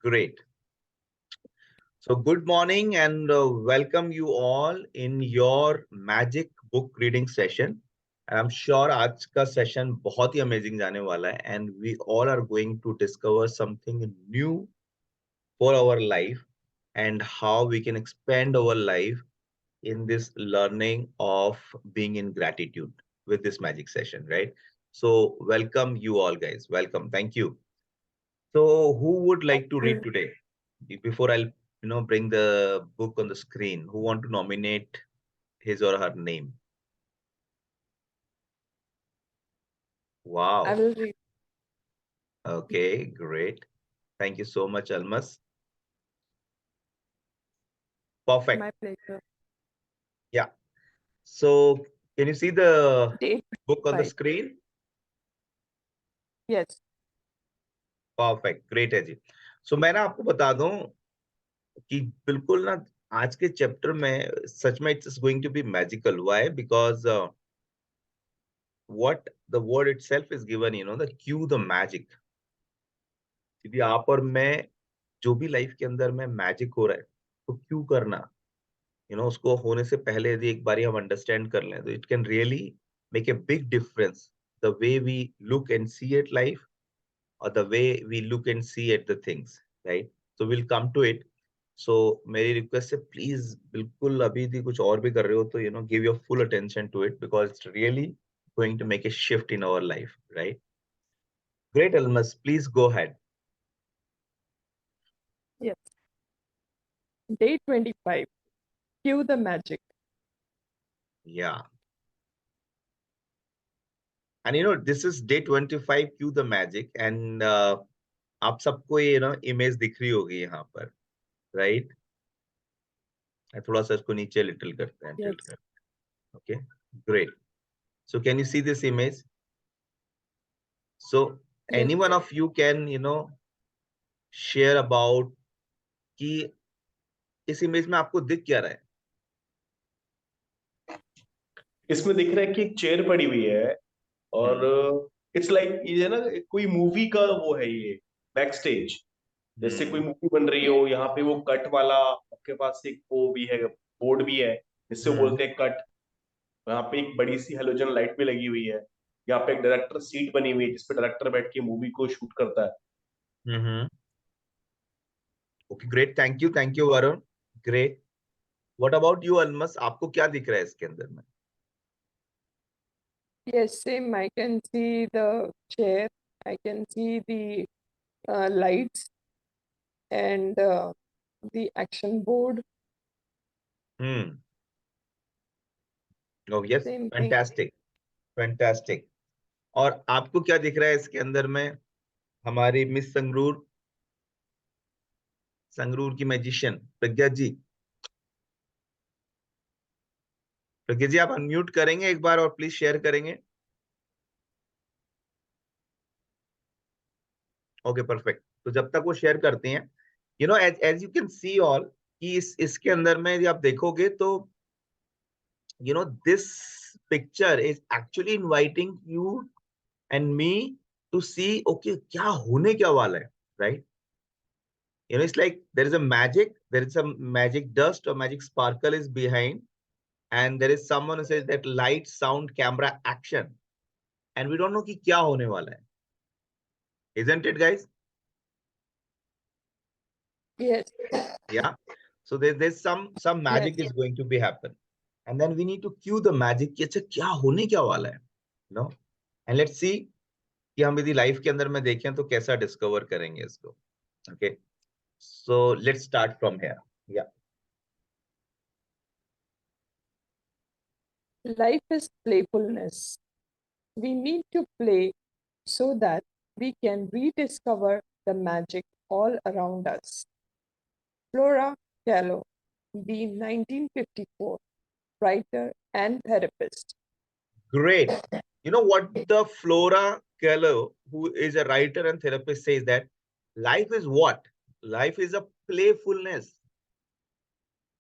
Great. So good morning and welcome you all in your magic book reading session. I'm sure आज का session बहुत ही amazing जाने वाला है and we all are going to discover something new for our life and how we can expand our life in this learning of being in gratitude with this magic session, right? So welcome you all guys. Welcome. Thank you. So who would like to read today? Before I'll bring the book on the screen, who want to nominate his or her name? Wow. I will read. Okay, great. Thank you so much, Almas. Perfect. My pleasure. Yeah. So can you see the Date book on the 5. screen? Yes. Perfect. Great है जी. So मैं ना आपको बता दूं कि बिल्कुल ना आज के चैप्टर में सच में it's going to be magical. Why? Because what the word itself is given, the cue the magic. यदि आप और मैं जो भी लाइफ के अंदर में मैजिक हो रहा है तो क्यों करना, उसको होने से पहले यदि एक बार हम अंडरस्टैंड कर लें तो it can really make a big difference the way we look and see at life और the way we look and see at the things, right? So will come to it. So मेरी request है please बिल्कुल अभी भी कुछ और भी कर रहे हो तो give your full attention to it because it's really going to make a shift in our life, right? Great Almas, please go ahead. Yes. Day 25. Cue the magic. Yeah. And this is day 25, cue the magic. And आप सबको ये image दिख रही होगी यहाँ पर, right? थोड़ा सा इसको नीचे लिटिल करते हैं, टिल्ट Yes. करते हैं. Okay, great. So can you see this image? So Yes. any one of you can share about कि इस इमेज में आपको दिख क्या रहा है? इसमें दिख रहा है कि एक चेयर पड़ी हुई है और इट्स लाइक ये ना कोई मूवी का वो है, ये बैक स्टेज. जैसे कोई मूवी बन रही हो, यहाँ पे वो कट वाला आपके पास एक वो भी है, बोर्ड भी है जिससे वो बोलते हैं कट. यहाँ पे एक बड़ी सी हेलोजन लाइट भी लगी हुई है. यहाँ पे एक डायरेक्टर सीट बनी हुई है जिसपे डायरेक्टर बैठ के मूवी को शूट करता है. Okay, great. Thank you Varun. Great. What about you Almas, आपको क्या दिख रहा है इसके अंदर में? Yes, same. I can see the chair. I can see the lights and the action board. Oh yes, Same thing. Fantastic. और आपको क्या दिख रहा है इसके अंदर में? हमारी मिस संगरूर की मैजिशियन प्रज्ञा जी. प्रज्ञा जी आप अनम्यूट करेंगे एक बार और प्लीज शेयर करेंगे. Okay, perfect. तो जब तक वो शेयर करते हैं, as you can see all कि इसके अंदर में यदि आप देखोगे तो this picture is actually inviting you and me to see, okay, क्या होने क्या वाला है, right? It's like there is a magic dust or magic sparkle is behind, and there is someone who says that light, sound, camera, action, and we don't know कि क्या होने वाला है, isn't it, guys? Yes. Yeah. So there's some magic is going to be happen, and then we need to cue the magic कि अच्छा क्या होने क्या वाला है, and let's see कि हम यदि लाइफ के अंदर में देखें तो कैसा डिस्कवर करेंगे इसको. Okay, so let's start from here. Yeah. Life is playfulness. We need to play so that we can rediscover the magic all around us. Flora Kahlo, the 1954 writer and therapist. Great. You know what the Flora Kahlo, who is a writer and therapist, says that life is what? Life is a playfulness.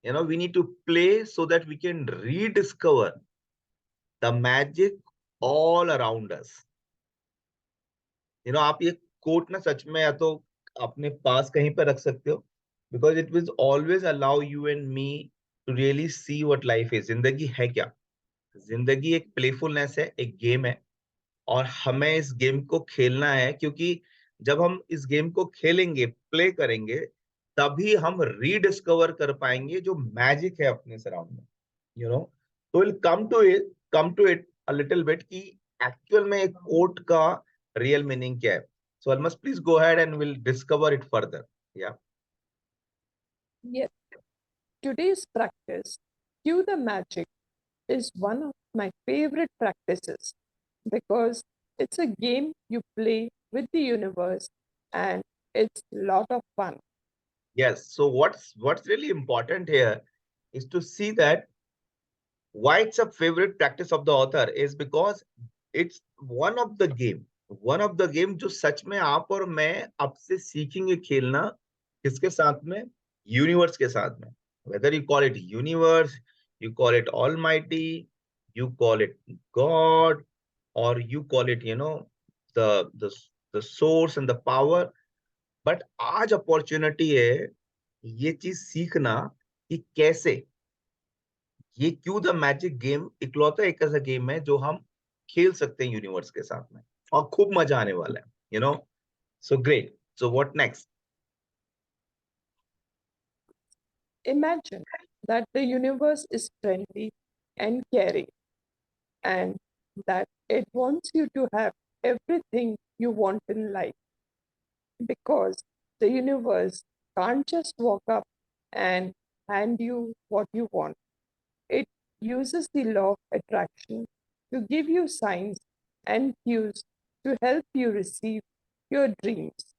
We need to play so that we can rediscover the magic all around us. आप ये coat ना सच में या तो अपने पास कहीं पर रख सकते हो, because it will always allow you and me to really see what life is. जिंदगी है क्या? जिंदगी एक प्लेफुलनेस है, एक गेम है, और हमें इस गेम को खेलना है, क्योंकि जब हम इस गेम को खेलेंगे, प्ले करेंगे, तभी हम रीडिस्कवर कर पाएंगे जो मैजिक है अपने सराउंड में, यू नो। तो will come to it a little bit कि एक्चुअल में एक कोट का रियल मीनिंग क्या है। So Almas please go ahead and will discover it further. Yeah Yes, today's practice, Cue the Magic, is one of my favorite practices because it's a game you play with the universe and it's a lot of fun. yes, so what's really important here is to see that why it's a favorite practice of the author is because it's one of the game जो सच में आप और मैं अब से सीखेंगे खेलना। किसके साथ में? यूनिवर्स के साथ में। whether you call it universe, you call it almighty, you call it god, or you call it the the the source and the power, but आज अपॉर्चुनिटी है ये चीज सीखना कि कैसे ये क्यों द मैजिक गेम इकलौता एक ऐसा गेम है जो हम खेल सकते हैं यूनिवर्स के साथ में, और खूब मजा आने वाला है, so great. So what next? Imagine that the universe is friendly and caring and that it wants you to have everything you want in life because the universe can't just walk up and hand you what you want. It uses the law of attraction to give you signs and cues to help you receive your dreams.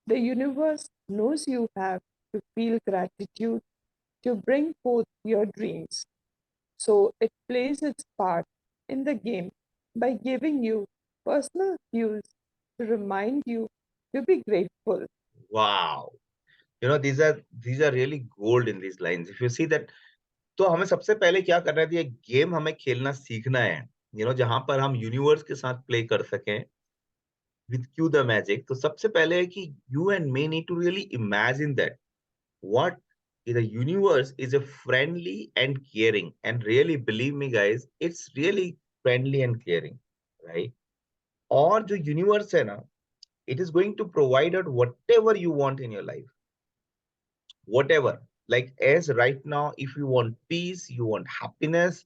The universe knows you have to feel gratitude to bring forth your dreams. So it plays its part in the game by giving you personal cues to remind you to be grateful. Wow, these are really gold in these lines if you see that। तो हमें सबसे पहले क्या करना है? ये game हमें खेलना सीखना है, जहां पर हम यूनिवर्स के साथ प्ले कर सकें विद क्यू द मैजिक। तो सबसे पहले है कि you and me need to really imagine that what the universe is a friendly and caring, and really believe me guys, it's really friendly and caring, right? और जो universe है ना, it is going to provide out whatever you want in your life, whatever, like as right now, if you want peace, you want happiness,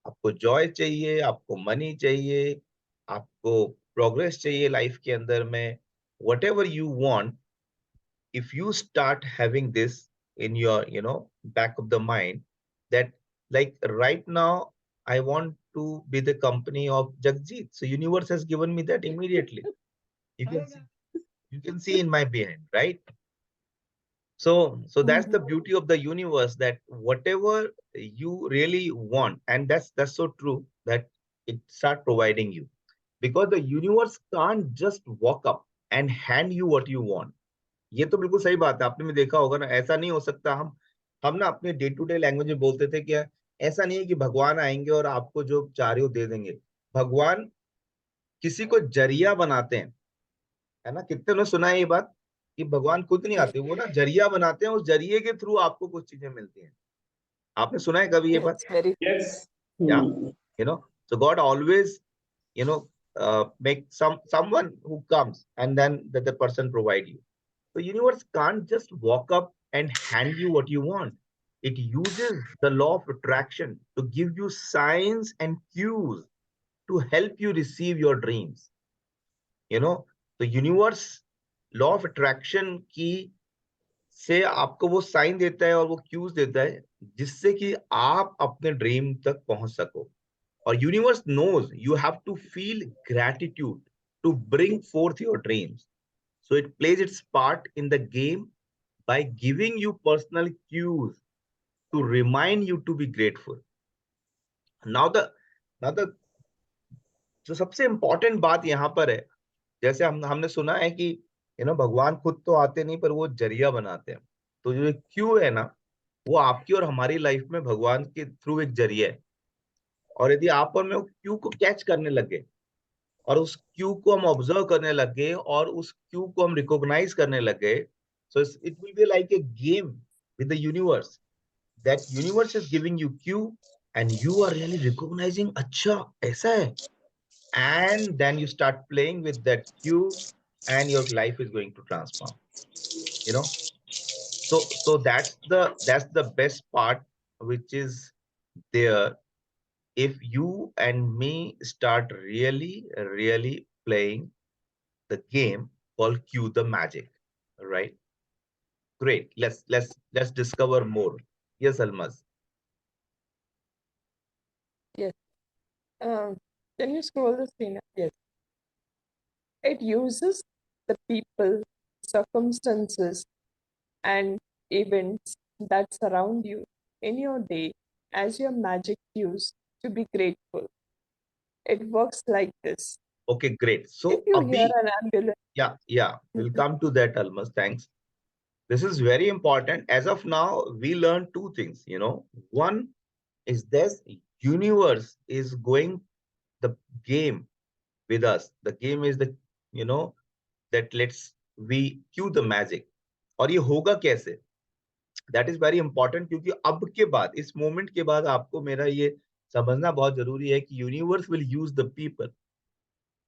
आपको joy चाहिए, आपको money चाहिए, आपको progress चाहिए लाइफ के अंदर में, whatever you want, if you start having this in your back of the mind, that like right now I want to be the company of Jagjit, so universe has given me that immediately. you can see, you can see in my behind, right? So that's the Mhm. beauty of the universe, that whatever you really want, and that's so true, that it start providing you, because the universe can't just walk up and hand you what you want। ये तो बिल्कुल सही बात है, आपने भी देखा होगा ना, ऐसा नहीं हो सकता। हम ना अपने डे टू डे लैंग्वेज में बोलते थे क्या, ऐसा नहीं है कि भगवान आएंगे और आपको जो चाह रहे हो दे देंगे। भगवान किसी को जरिया बनाते हैं, है ना? कितने ने सुना है ये बात कि भगवान खुद नहीं आते, वो ना जरिया बनाते हैं, उस जरिए के थ्रू आपको कुछ चीजें मिलती हैं। आपने सुना है कभी ये बात? It's very yes. या so God always make someone who comes, and then that the person provide you. The universe can't just walk up and hand you what you want. It uses the law of attraction to give you signs and cues to help you receive your dreams. The universe law of attraction की से आपको वो sign देता है और वो cues देता है, जिससे कि आप अपने ड्रीम तक पहुंच सको। और universe knows you have to feel gratitude to bring forth your dreams. So it plays its part in the game by giving you personal cues to remind you to be grateful. Now the जो सबसे important बात यहाँ पर है, जैसे हमने सुना है कि भगवान खुद तो आते नहीं, पर वो जरिया बनाते हैं। तो जो क्यू है ना, वो आपकी और हमारी लाइफ में भगवान के थ्रू एक जरिया है। और यदि आप और मैं वो क्यू को कैच करने लगे, और उस क्यू को हम ऑब्जर्व करने लग गए और उस क्यू को हम रिकॉग्नाइज करने लग गए, so it will be like a game with the universe. That universe is giving you cue and you are really recognising, अच्छा ऐसा है, and then you start playing with that cue and your life is going to transform, you know. So that's the best part which is there if you and me start really playing the game called Cue the Magic, right? Great. Let's discover more. Yes, Almaz. Yes. Can you scroll the screen? Yes. It uses the people, circumstances, and events that surround you in your day as your magic cues to be grateful. It works like this. Okay, great. If So you hear Abhi, an ambulance, yeah, we'll Mhm. come to that, Almaz. Thanks. This is very important. As of now, we learned two things, you know. One is this universe is going the game with us. The game is the, you know, that let's we cue the magic. और ये होगा कैसे? That is very important क्योंकि अब के बाद, इस moment के बाद आपको मेरा ये समझना बहुत जरूरी है कि universe will use the people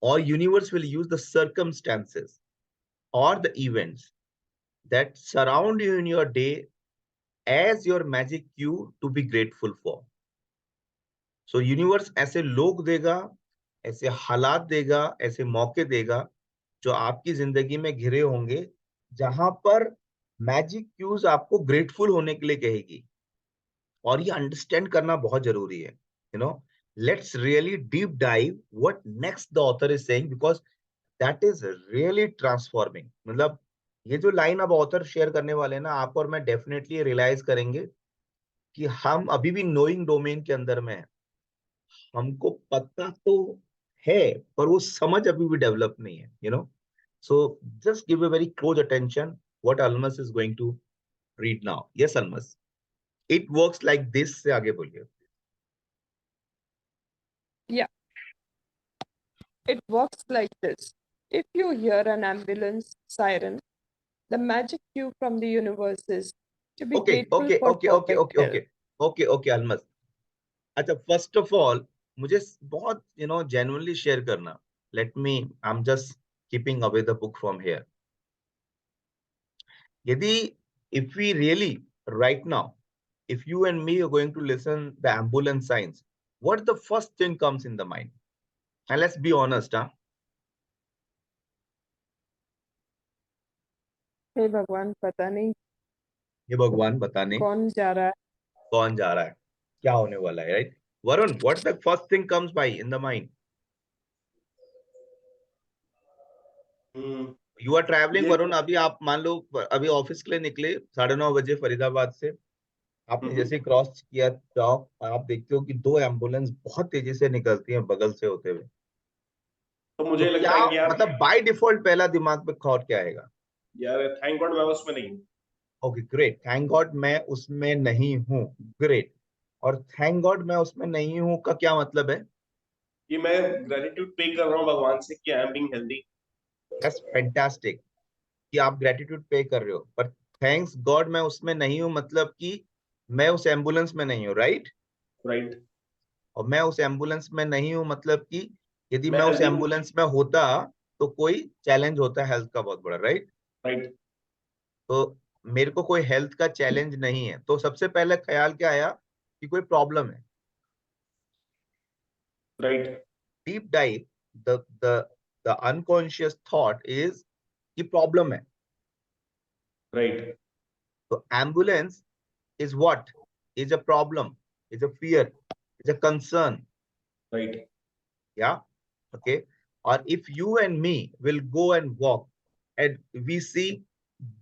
और universe will use the circumstances और the events that surround you in your day as your magic cue to be grateful for. So universe ऐसे लोग देगा, ऐसे हालात देगा, ऐसे मौके देगा जो आपकी जिंदगी में घिरे होंगे, जहां पर मैजिक क्यूज आपको ग्रेटफुल होने के लिए कहेगी. और ये अंडरस्टैंड करना बहुत जरूरी है, you no. Let's really deep dive what next the author is saying because that is really transforming. मतलब ये जो लाइन अब ऑथर शेयर करने वाले हैं ना, आप और मैं डेफिनेटली रियलाइज करेंगे कि हम अभी भी नोइंग डोमेन के अंदर में है. हमको पता तो है पर वो समझ अभी भी डेवलप नहीं है, you know. So just give a very close attention what Almas is going to read now. Yes Almas, it works like this. से आगे बोलिए. yeah, it works like this. If you hear an ambulance siren, the magic cue from the universe is to be Okay, grateful okay, for okay, okay, perfect okay, health. okay, okay, okay, अल्मस. अच्छा, first of all मुझे बहुत genuinely share करना. Let me, I am just keeping away the book from here. यदि if we really right now, if you and me are going to listen the ambulance signs, what the first thing comes in the mind? And let's be honest, huh? हे भगवान, पता नहीं ये भगवान बताने कौन जा रहा है. कौन जा रहा है, क्या होने वाला है, right? Varun, what the first thing comes by in the mind? You are travelling ये वरुण. अभी आप मान लो अभी ऑफिस के लिए निकले 9:30 बजे फरीदाबाद से. आपने जैसे क्रॉस किया चौक, आप देखते हो कि दो एम्बुलेंस बहुत तेजी से निकलती हैं बगल से होते हुए. तो तो मुझे लगता क्या है कि यार मतलब बाय डिफॉल्ट पहला दिमाग में थॉट क्या आएगा? यार थैंक गॉड मैं उसमें नहीं हूँ. Okay great. थैंक गॉड मैं उसमें नहीं हूँ. ग्रेट. और थैंक गॉड मैं उसमें नहीं हूँ का क्या मतलब है? कि मैं ग्रेटिट्यूड पे कर रहा हूँ भगवान से कि I am being healthy. That's fantastic कि आप ग्रेटिट्यूड पे कर रहे हो. पर थैंक्स गॉड मैं उसमें नहीं हूँ मतलब कि मैं उस एम्बुलेंस में नहीं हूँ, राइट? राइट. और मैं उस एम्बुलेंस में नहीं हूँ मतलब कि यदि मैं मैं उस हेल्दी हूँ. एम्बुलेंस में होता तो कोई चैलेंज होता है हेल्थ का बहुत बड़ा, राइट? राइट. तो मेरे को कोई हेल्थ का चैलेंज नहीं है, तो सबसे पहले ख्याल क्या आया कि कोई प्रॉब्लम है. Right. Deep dive, the unconscious thought is कि प्रॉब्लम है. राइट. तो ambulance is what? Is a problem, is a fear, is a concern. Right. Yeah. Okay. Or if you and me will go and walk and we see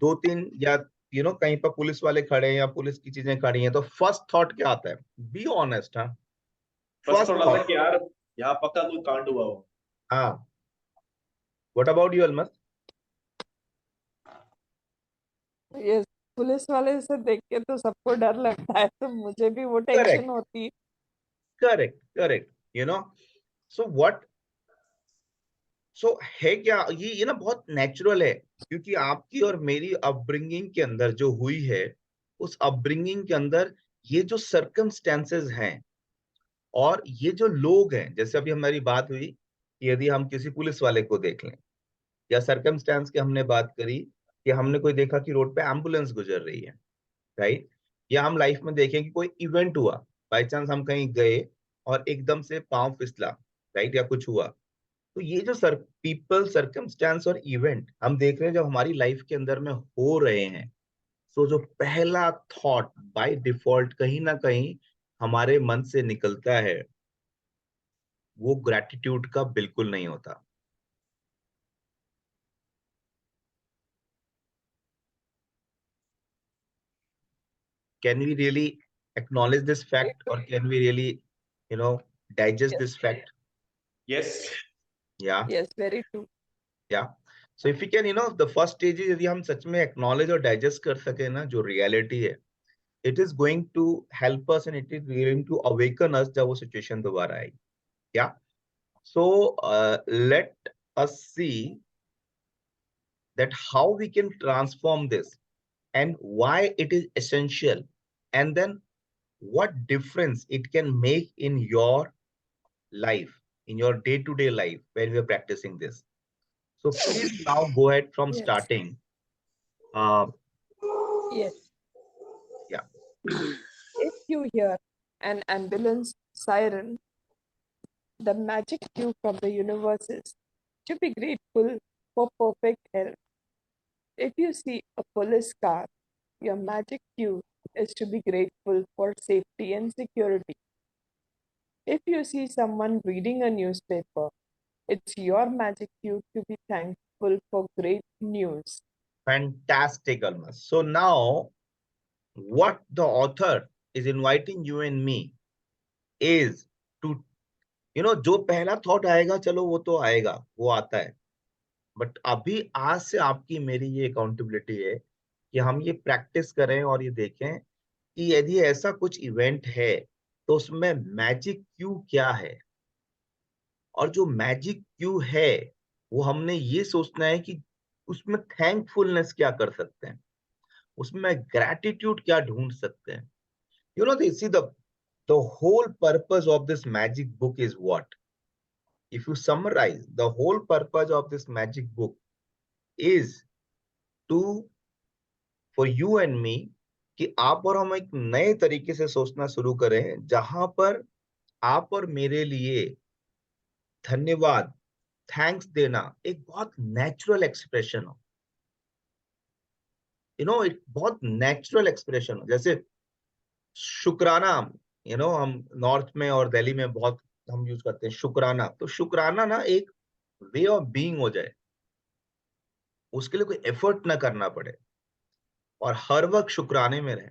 दो तीन या कहीं पर police वाले खड़े हैं या पुलिस की चीजें खड़ी हैं, तो फर्स्ट थॉट क्या आता है? Be honest. हाँ, बस फर्स्ट थोड़ा सा थॉट. कि यार यहाँ पक्का कोई कांड हुआ हो. हाँ. What about you Almas? ये पुलिस वाले से देख के तो सबको डर लगता है, तो मुझे भी वो टेंशन करेक्ट, होती है. Correct, correct. So what so है क्या ये ना बहुत नेचुरल है, क्योंकि आपकी और मेरी अपब्रिंगिंग के अंदर जो हुई है, उस अपब्रिंगिंग के अंदर ये जो सर्कमस्टेंसेस हैं और ये जो लोग हैं, जैसे अभी हमारी बात हुई कि यदि हम किसी पुलिस वाले को देख लें, या सर्कमस्टेंस की हमने बात करी कि हमने कोई देखा कि रोड पे एम्बुलेंस गुजर रही है, राइट, या हम लाइफ में देखें कि कोई इवेंट हुआ, बाई चांस हम कहीं गए और एकदम से पांव फिसला, राइट, या कुछ हुआ, तो ये जो पीपल, सर्कमस्टेंस और इवेंट हम देख रहे हैं जब हमारी लाइफ के अंदर में हो रहे हैं, सो जो पहला थॉट बाय डिफॉल्ट कहीं ना कहीं हमारे मन से निकलता है, वो ग्रेटिट्यूड का बिल्कुल नहीं होता। Can we really acknowledge this fact, or can we really, digest Yes, this fact? Yes. Yeah, yes, very true. yeah. So if we can, the first stage is यदि हम सच में acknowledge और digest कर सके ना जो reality है, it is going to help us and it is going to awaken us जब वो situation दोबारा आएगी. Yeah. So let us see that how we can transform this and why it is essential, and then what difference it can make in your life, in your day-to-day life when we are practicing this. So please now go ahead from Yes, starting. Uh, yes. yeah, If you hear an ambulance siren, the magic cue from the universe is to be grateful for perfect health. If you see a police car, your magic cue is to be grateful for safety and security. If you see someone reading a newspaper, it's your magic cue to be thankful for great news. fantastic, Almas. So now what the author is inviting you and me is to, जो पहला thought आएगा, चलो वो तो आएगा, वो आता है, बट अभी आज से आपकी मेरी ये अकाउंटेबिलिटी है कि हम ये प्रैक्टिस करें और ये देखें कि यदि ऐसा कुछ इवेंट है तो उसमें मैजिक क्यू क्या है, और जो मैजिक क्यू है वो हमने ये सोचना है कि उसमें थैंकफुलनेस क्या कर सकते हैं, उसमें ग्रैटिट्यूड क्या ढूंढ सकते हैं. See the whole purpose of this magic book is what, if you summarise the whole purpose of this magic book is to for you and me कि आप और हम एक नए तरीके से सोचना शुरू करें, जहां पर आप और मेरे लिए धन्यवाद, थैंक्स देना एक बहुत नेचुरल एक्सप्रेशन हो. एक बहुत नेचुरल एक्सप्रेशन हो, जैसे शुक्राना. हम नॉर्थ में और दिल्ली में बहुत हम यूज करते हैं शुक्राना. तो शुक्राना ना एक वे ऑफ बीइंग हो जाए, उसके लिए कोई एफर्ट ना करना पड़े, और हर वक्त शुक्राने में रहे,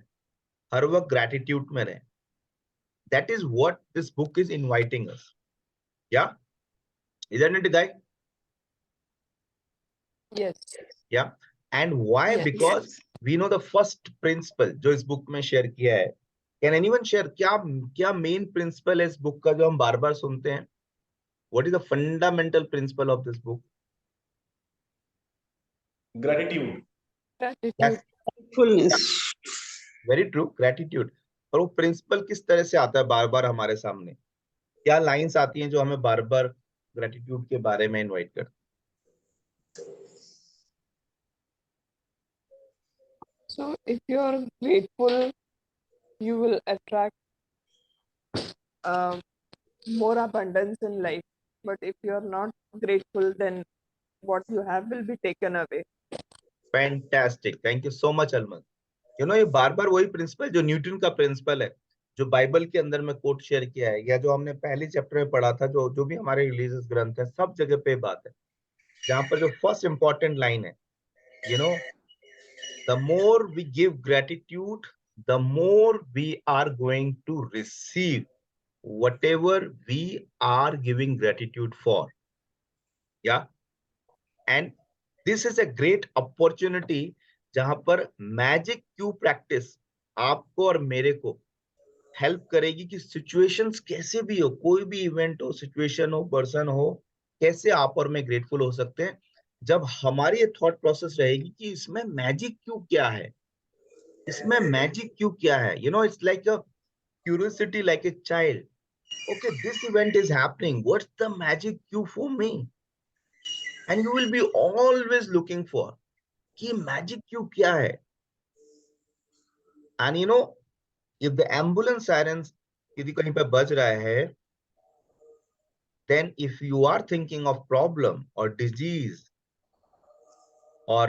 हर वक्त ग्रेटिट्यूड में रहे. That is what this book is inviting us. या isn't it, guy? Yes, Yeah. And why? yes. Because we know the first principle जो इस बुक में शेयर किया है. Can anyone share क्या क्या मेन प्रिंसिपल है इस बुक का जो हम बार बार सुनते हैं? What is the fundamental principle of this book? Gratitude. Gratitude. Yes. Fullness. Very true. Gratitude. और वो प्रिंसिपल किस तरह से आता है बार बार हमारे सामने? क्या लाइंस आती हैं जो हमें बार बार ग्रेटिट्यूड के बारे में इनवाइट करती? So, if you are grateful, you will attract more abundance in life. But if you are not grateful, then what you have will be taken away. Fantastic. Thank you so much, Alman. ये बार बार वही principal जो Newton का principal है, जो Bible के अंदर में coat share किया है, या जो हमने पहले चैप्टर में पढ़ा था, जो भी हमारे रिलीजियस ग्रंथ है, सब जगह पे बात है, जहां पर जो फर्स्ट इंपॉर्टेंट लाइन है, you know the more we give gratitude, the more we are going to receive whatever we are giving gratitude for. Yeah. And this is a great opportunity जहां पर मैजिक क्यू प्रैक्टिस आपको और मेरे को help करेगी कि situations कैसे भी हो, कोई भी इवेंट हो, सिचुएशन हो, पर्सन हो, कैसे आप और मैं ग्रेटफुल हो सकते हैं जब हमारी ये थॉट प्रोसेस रहेगी कि इसमें मैजिक क्यों क्या है, इसमें मैजिक क्यों क्या है. It's like a curiosity, like a child. Okay, this event is happening, what's the magic cue for me? And you will be always looking for कि मैजिक क्यों क्या है. And if the ambulance sirens यदि कहीं पे बज रहा है, then if you are thinking of problem or disease or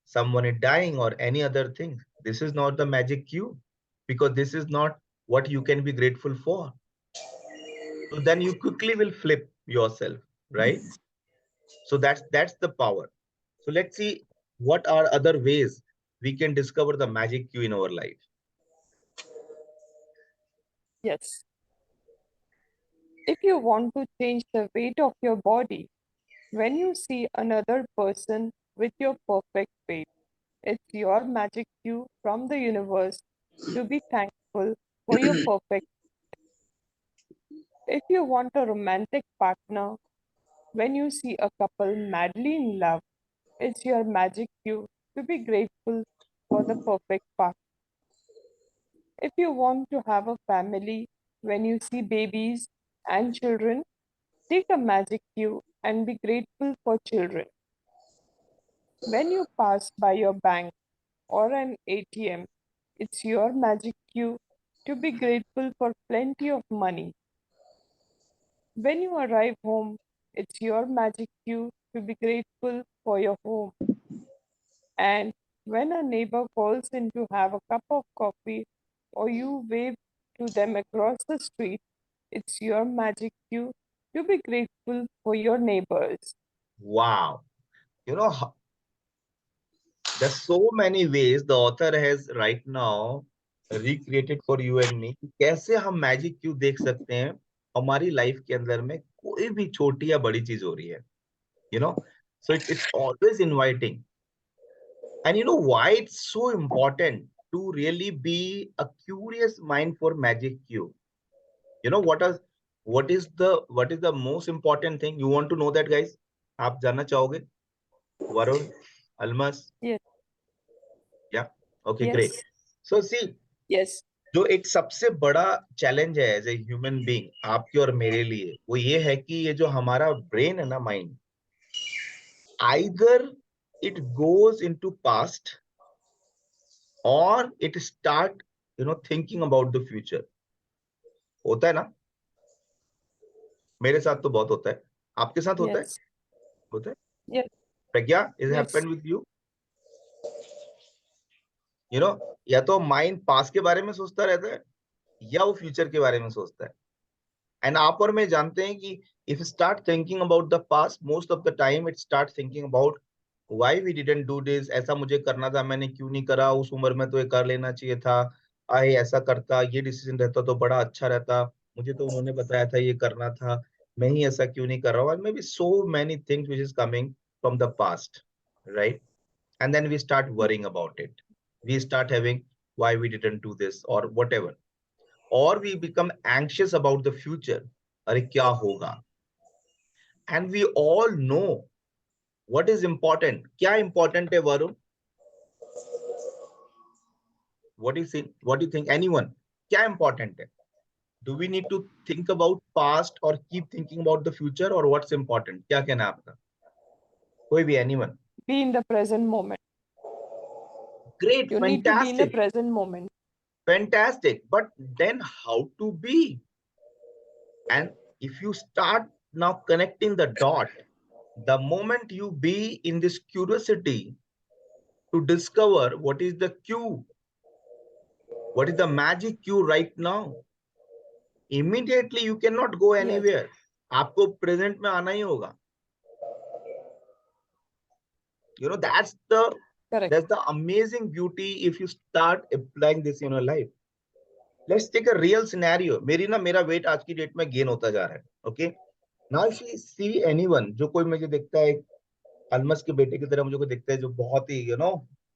someone is dying or any other thing, this is not the magic cue, because this is not what you can be grateful for. So then you quickly will flip yourself, right? So that's the power. So let's see what are other ways we can discover the magic cue in our life. Yes. If you want to change the weight of your body, when you see another person with your perfect weight, it's your magic cue from the universe to be thankful for your perfect. If you want a romantic partner, when you see a couple madly in love, it's your magic cue to be grateful for the perfect partner. If you want to have a family, when you see babies and children, take a magic cue and be grateful for children. When you pass by your bank or an ATM, it's your magic cue to be grateful for plenty of money. When you arrive home, it's your magic cue to be grateful for your home. And when a neighbor calls in to have a cup of coffee or you wave to them across the street, it's your magic cue to be grateful for your neighbors. Wow. There's so many ways the author has right now recreated for you and me कि कैसे हम magic क्यों देख सकते हैं हमारी life के अंदर में कोई भी छोटी या बड़ी चीज हो रही है. you know so it's always inviting. And why it's so important to really be a curious mind for magic cue. What is the most important thing you want to know that, guys? आप जानना चाहोगे? Varun, Almas? Yes, Yeah. Okay, great. yes, So see, yes, जो एक सबसे बड़ा challenge है as a human being आपके और मेरे लिए, वो ये है कि ये जो हमारा ब्रेन है ना, mind, either it goes into past और it start thinking about the future. होता है ना, मेरे साथ तो बहुत होता है. आपके साथ होता है? yes, होता है. yes, Pragya, is yes, happened with you? या तो माइंड पास्ट के बारे में सोचता रहता है या वो फ्यूचर के बारे में सोचता है. एंड आप और मैं जानते हैं कि if you start thinking about the past, most of the time it start thinking about why we didn't do this. ऐसा मुझे करना था, मैंने क्यों नहीं करा, उस उम्र में तो ये कर लेना चाहिए था, आए ऐसा करता, ये डिसीजन रहता तो बड़ा अच्छा रहता, मुझे तो उन्होंने बताया था ये करना था, मैं ही ऐसा क्यों नहीं कर रहा हूँ. May be so many things which is coming from the past, right? And then we start worrying about it. We start having why we didn't do this or whatever, or we become anxious about the future. अरे क्या होगा? And we all know what is important. क्या important है Varun? What do you think? Anyone? क्या important है? Do we need to think about past or keep thinking about the future, or what's important? क्या कहना है आपका? कोई भी, anyone? be in the present moment. Great, You need to be in the fantastic, present moment. fantastic. But then how to be? And if you start now connecting the dot, the moment you be in this curiosity to discover what is the cue, what is the magic cue right now, immediately you cannot go Yes, anywhere. आपको present में आना ही होगा. That's the correct. that's the amazing beauty if you start applying this in your life. Let's take a real scenario. मेरा weight आज की date में gain होता जा रहा है. Okay. Now if you see anyone, जो कोई मुझे देखता है अलमस के बेटे की तरह, मुझे कोई दिखता है जो बहुत ही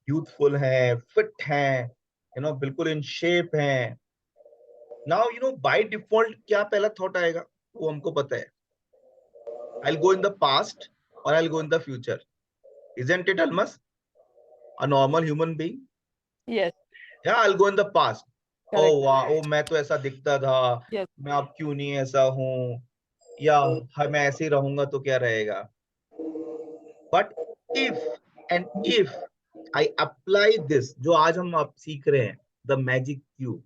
यूथफुल है, फिट है, बिल्कुल इन शेप है. नाउ बाय डिफॉल्ट क्या पहला थॉट आएगा वो हमको पता है. I'll go in the past or I'll go in the future. Isn't it, Almas? A normal human being? Yes, Yeah, I'll go in the past. correct. Oh वाह, ओ मैं तो ऐसा दिखता था, Yes, मैं अब क्यों नहीं ऐसा हूँ, या मैं ऐसे ही रहूंगा तो क्या रहेगा. But if if I apply this, जो आज हम आप सीख रहे हैं, the magic cue.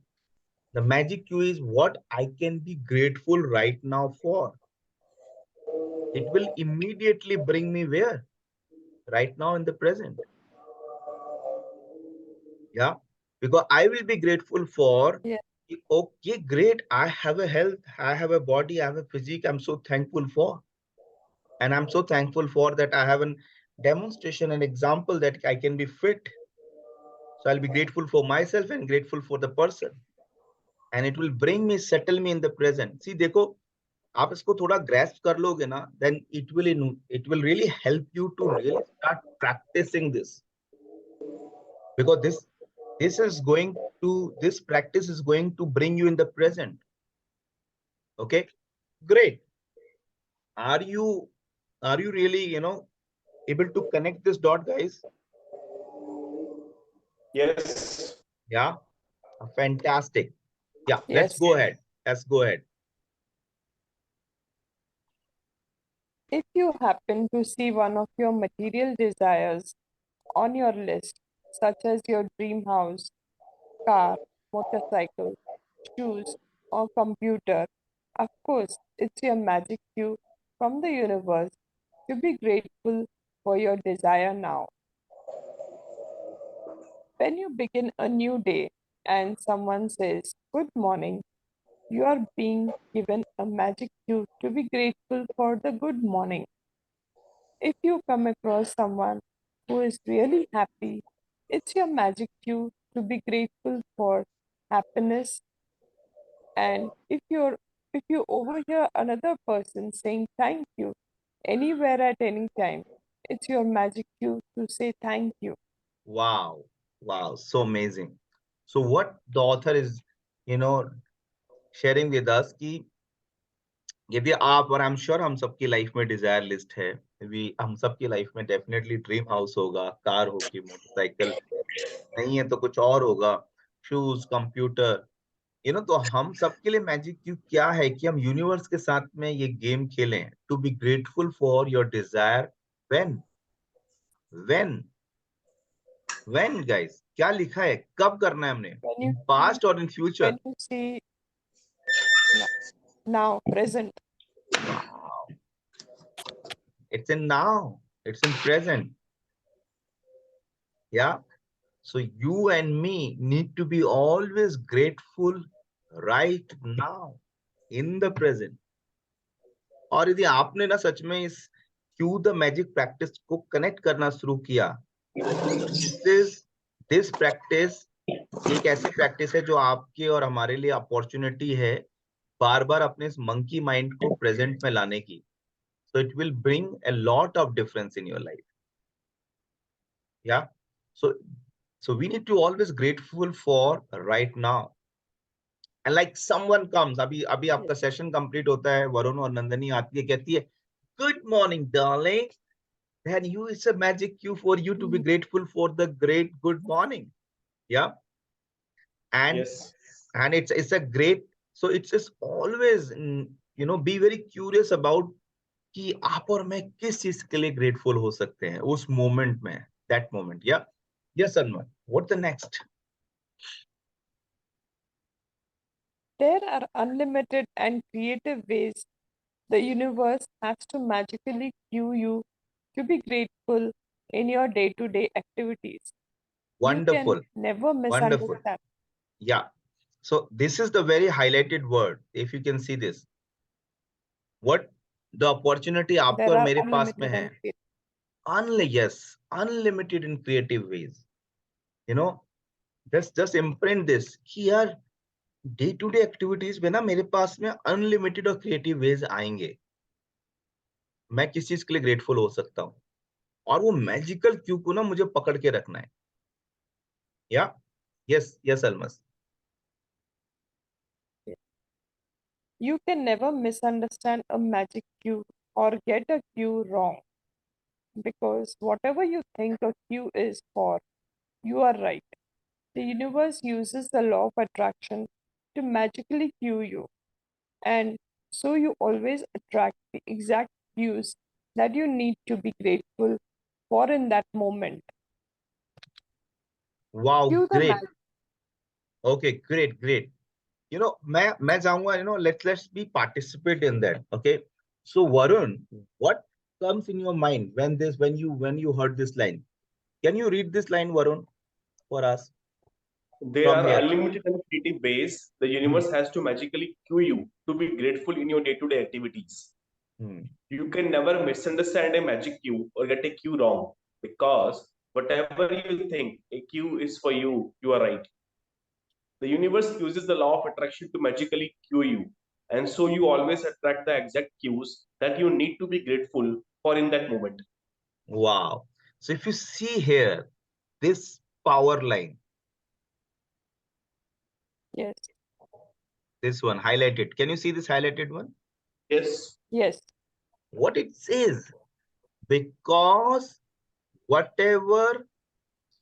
The magic cue is what I can be grateful right now for. It will immediately bring me where? Right now in the present. Yeah. Because I will be grateful for, yes, okay, great. I have a health, I have a body, I have a physique. I'm so thankful for. And I'm so thankful for that I have an demonstration, an example that I can be fit. So I'll be grateful for myself and grateful for the person. And it will bring me, settle me in the present. See, देखो, आप इसको थोड़ा grasp कर लोगे ना, then it will really help you to really start practicing this, because this practice is going to bring you in the present. Okay, great. Are you really able to connect this dot, guys? Yes. Yeah, fantastic. Yeah, let's yes. go ahead. Let's go ahead. If you happen to see one of your material desires on your list, such as your dream house, car, motorcycle, shoes, or computer, of course, it's your magic cue from the universe to be grateful for your desire now. When you begin a new day and someone says, "Good morning," you are being given a magic cue to be grateful for the good morning. If you come across someone who is really happy, it's your magic cue to be grateful for happiness. And if you overhear another person saying thank you anywhere at any time, it's your magic cue to say thank you. Wow, wow, so amazing. So what the author is, you know, sharing with us कि यदि आप और I am sure हम सबकी life में Dzire list है, हम सबकी लाइफ में डेफिनेटली ड्रीम हाउस होगा, कार होगी, मोटरसाइकिल नहीं है तो कुछ और होगा, शूज, कंप्यूटर, तो हम सबके लिए मैजिक क्यों क्या है कि हम यूनिवर्स के साथ में ये गेम खेलें, to be grateful for your desire. When when when guys, क्या लिखा है, कब करना है हमने, When इन you पास्ट और in future? when you see now present, It's in now, it's in present. Yeah. So you and me need to be always grateful right now, in the present. और यदि आपने ना सच में इस Q the magic practice को connect करना शुरू किया, दिस प्रैक्टिस एक ऐसी प्रैक्टिस है जो आपके और हमारे लिए अपॉर्चुनिटी है बार बार अपने इस मंकी माइंड को प्रेजेंट में लाने की. So it will bring a lot of difference in your life. Yeah. So we need to always grateful for right now. And like someone comes, अभी अभी आपका सेशन कंप्लीट होता है, वरुण और नंदनी आती है, कहती है, good morning darling, then you, it's a magic cue for you to be grateful for the great good morning. Yeah. And Yes. it's a great, so it's just always be very curious about कि आप और मैं किस चीज के लिए grateful हो सकते हैं उस मोमेंट में, दैट मोमेंट. या yes Anmol, what the next? there are unlimited and creative ways the universe has to magically cue you to be grateful in your day-to-day activities. You can Wonderful, never wonderful. misunderstand. Yeah. So this is the very highlighted word. If you can see this, what the opportunity आपको There और are मेरे पास में unlimited है. and creative. Yes, unlimited in creative ways. You know, just imprint this कि यार day to day activities में ना मेरे पास में अनलिमिटेड और क्रिएटिव वेज आएंगे. मैं किस चीज के लिए ग्रेटफुल हो सकता हूँ, और वो मैजिकल क्यू को ना मुझे पकड़ के रखना है. या yes yes Almas. You can never misunderstand a magic cue or get a cue wrong, because whatever you think a cue is for, you are right. The universe uses the law of attraction to magically cue you, and so you always attract the exact cues that you need to be grateful for in that moment. Wow, Cue the great. magic. Okay, great. मैं चाहूंगा, let's be participate in that. Okay. So Varun, what comes in your mind when you heard this line? Can you read this line, Varun, for us There from are here? unlimited and creative ways the Hmm. universe has to magically cue you to be grateful in your day-to-day activities. Hmm. You can never misunderstand a magic cue or get a cue wrong, because whatever you think a cue is for you, you are right. The universe uses the law of attraction to magically cue you, and so you always attract the exact cues that you need to be grateful for in that moment. Wow. So if you see here, this power line, Yes, this one highlighted. Can you see this highlighted one? Yes, yes, What it says? Because whatever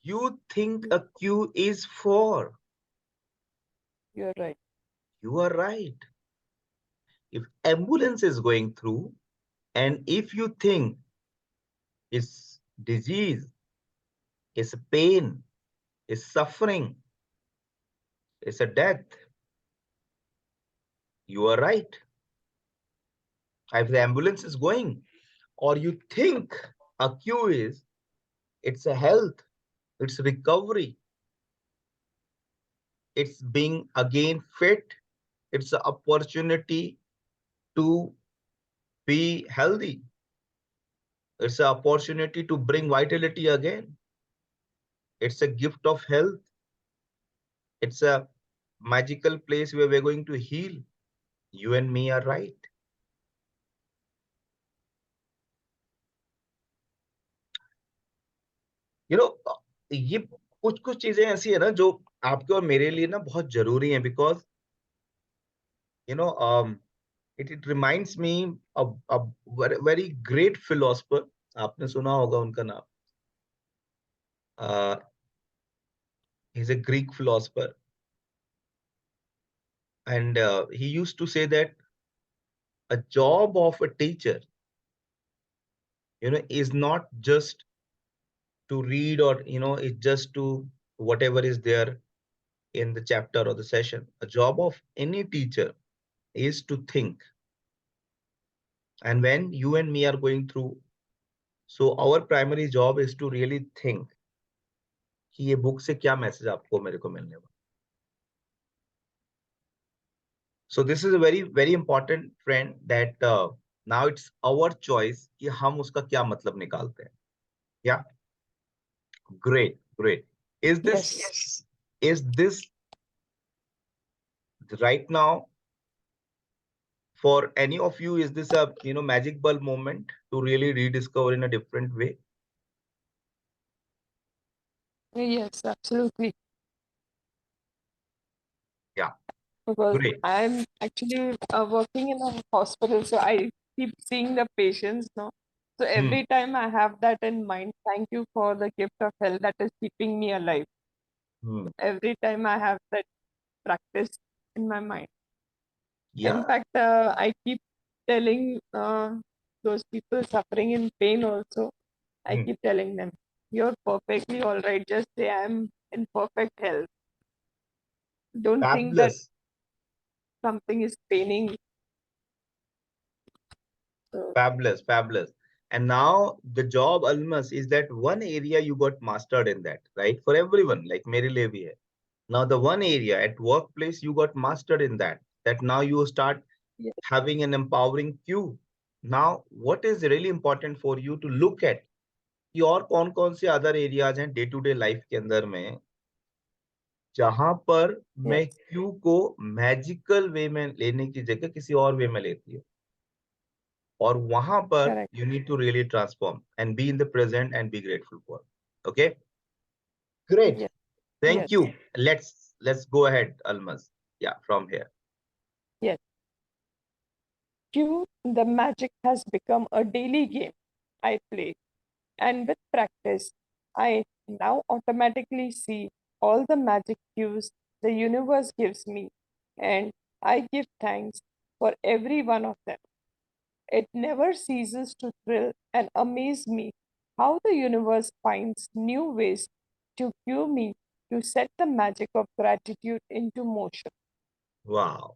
you think a queue is for, you're right. you are right. If ambulance is going through, and if you think it's disease, it's pain, it's suffering, it's a death, you are right. If the ambulance is going, or you think a queue is, it's a health, it's recovery, it's being again fit, it's an opportunity to be healthy, it's an opportunity to bring vitality again, it's a gift of health, it's a magical place where we're going to heal. You and me are right. You know ये कुछ कुछ चीजें ऐसी है ना जो आपके और मेरे लिए ना बहुत जरूरी है, because you know it reminds me a very great philosopher. आपने सुना होगा उनका नाम. He is a Greek philosopher, and he used to say that a job of a teacher, is not just to read, or it's just to whatever is there in the chapter or the session. A job of any teacher is to think. And when you and me are going through, so our primary job is to really think कि ये book से क्या message आपको मेरे को मिलने वाला. So this is a very very important friend, that now it's our choice कि हम उसका क्या मतलब निकालते हैं. Yeah, great. Is this Yes, is this right now for any of you? Is this a magic bulb moment to really rediscover in a different way? yes, absolutely. Yeah, Because great. I'm actually working in a hospital, so I keep seeing the patients now. So Hmm. every time I have that in mind, thank you for the gift of health that is keeping me alive. Hmm. Every time I have that practice in my mind. In Yeah, fact, I keep telling those people suffering in pain also, I hmm. keep telling them, you're perfectly all right. Just say I'm in perfect health. Don't think that Fabulous. something is paining you. So, Fabulous. And now the job almost is that one area you got mastered in that, right? For everyone, like Mary Levy hai. Now the one area at workplace you got mastered in that now you start yes, having an empowering cue. Now, what is really important for you to look at कि और कौन कौन से other areas हैं day to day life के अंदर में जहां पर मैं yes, क्यू को मैजिकल वे में लेने की जगह किसी और वे में लेती हूँ. और वहां पर correct. you need to really transform and be in the present and be grateful for. Okay, great. Yes, Thank yes, you. Let's go ahead, Almas. Yeah, from here. yes. Q, the magic has become a daily game I play. And with practice, I now automatically see all the magic cues the universe gives me, and I give thanks for every one of them. It never ceases to thrill and amaze me how the universe finds new ways to cue me to set the magic of gratitude into motion. Wow.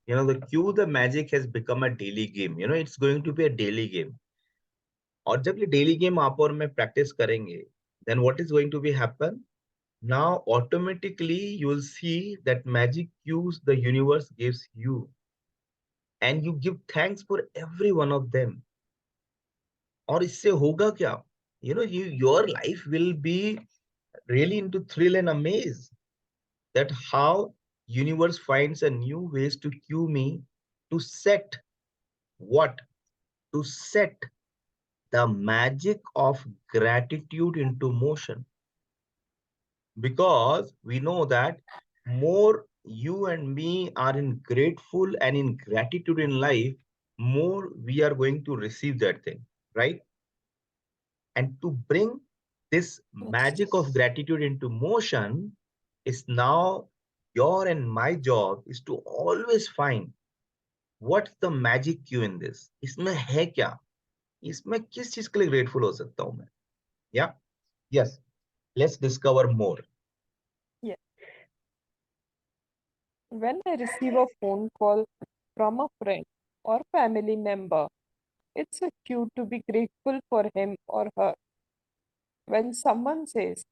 The cue, the magic has become a daily game. It's going to be a daily game. और जब ये daily game आप और मैं practice करेंगे, then what is going to be happen? Now automatically you will see that magic cues the universe gives you, and you give thanks for every one of them. और इससे होगा क्या? Your life will be really into thrill and amaze that how universe finds a new ways to cue me to set what? To set the magic of gratitude into motion. Because we know that more you and me are in grateful and in gratitude in life, more we are going to receive that thing, right? And to bring this magic of gratitude into motion is now your and my job is to always find what's the magic cue in this. इसमें है क्या? इसमें किस चीज के लिए grateful हो सकता हूं मैं? Yeah? Yes. Let's discover more. Yeah. When I receive a phone call from a friend or family member, it's a cue to be grateful for him or her. When someone says,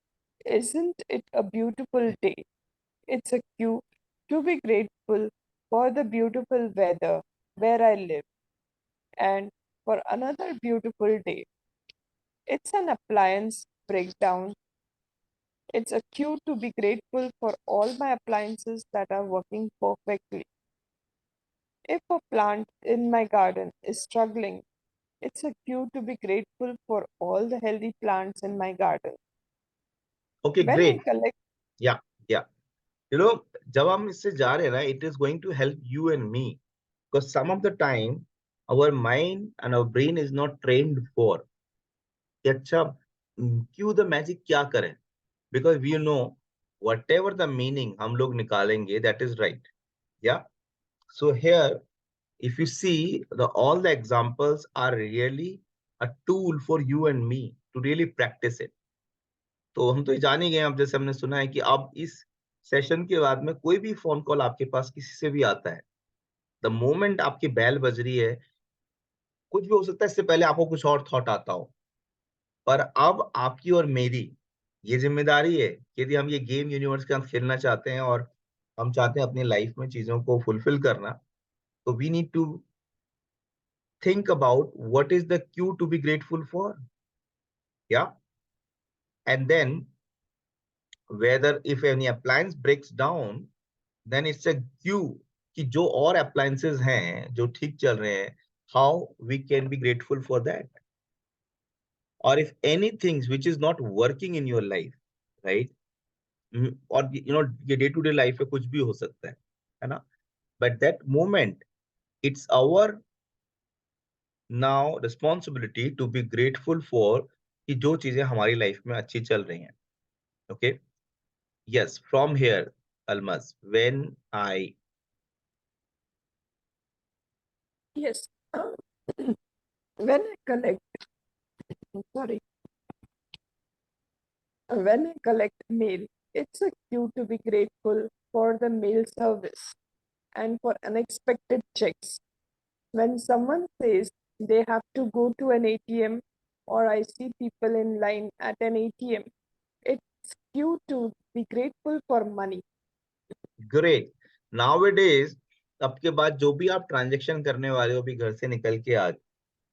"Isn't it a beautiful day?" it's a cue to be grateful for the beautiful weather where I live and for another beautiful day. It's an appliance breakdown. It's a cue to be grateful for all my appliances that are working perfectly. If a plant in my garden is struggling, it's a cue to be grateful for all the healthy plants in my garden. Okay, When I great. collect, Yeah, yeah. जब हम इससे जा रहे हैं ना, it is going to help you and me because some of the time our mind and our brain is not trained for कि अच्छा क्यों the magic क्या करें, because we know whatever the meaning हम लोग निकालेंगे that is right. Yeah. So here if you see all the examples are really a tool for you and me to really practice it. तो हम तो ये जान ही गए, अब जैसे हमने सुना है कि अब इस सेशन के बाद में कोई भी फोन कॉल आपके पास किसी से भी आता है, द मोमेंट आपकी बैल बज रही है, कुछ भी हो सकता है, इससे पहले आपको कुछ और थॉट आता हो, पर अब आपकी और मेरी ये जिम्मेदारी है कि यदि हम ये गेम यूनिवर्स के साथ खेलना चाहते हैं और हम चाहते हैं अपनी लाइफ में चीजों को फुलफिल करना, तो we need to think about what is the cue to be grateful for. Yeah and then whether if any appliance breaks down, then it's a cue कि जो और appliances हैं जो ठीक चल रहे हैं, how we can be grateful for that. Or if anything which is not working in your life, right? और ये day to day life में कुछ भी हो सकता है ना? But that moment, it's our now responsibility to be grateful for कि जो चीजें हमारी लाइफ में अच्छी चल रही हैं. Okay? Yes, from here, Almas, yes, when I collect, sorry, when I collect mail, it's a cue to be grateful for the mail service and for unexpected checks. When someone says they have to go to an ATM or I see people in line at an ATM, it's cue to be grateful for money. great. Nowadays, अब के बाद जो भी आप transaction करने वाले हो, भी घर से निकल के आज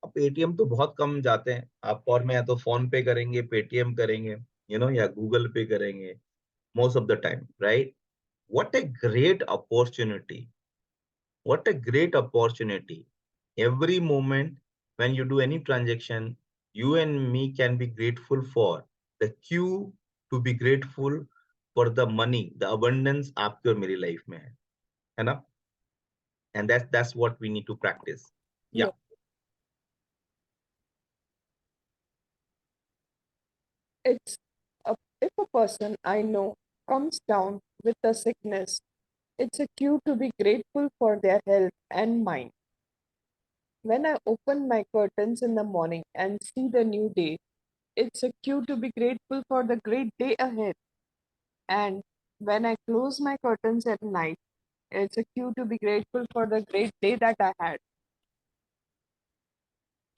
अब एटीएम तो बहुत कम जाते हैं. आप और मैं या तो फोन पे करेंगे, पेटीएम करेंगे, या गूगल पे करेंगे most of the time, right? What a great opportunity. What a great opportunity. Every moment when you do any transaction, you and me can be grateful for the cue to be grateful for the money, the abundance आपकी और मेरी life में है ना? And that's what we need to practice. Yeah. It's if a person I know comes down with a sickness, it's a cue to be grateful for their health and mind. When I open my curtains in the morning and see the new day, it's a cue to be grateful for the great day ahead. And when I close my curtains at night, it's a cue to be grateful for the great day that I had.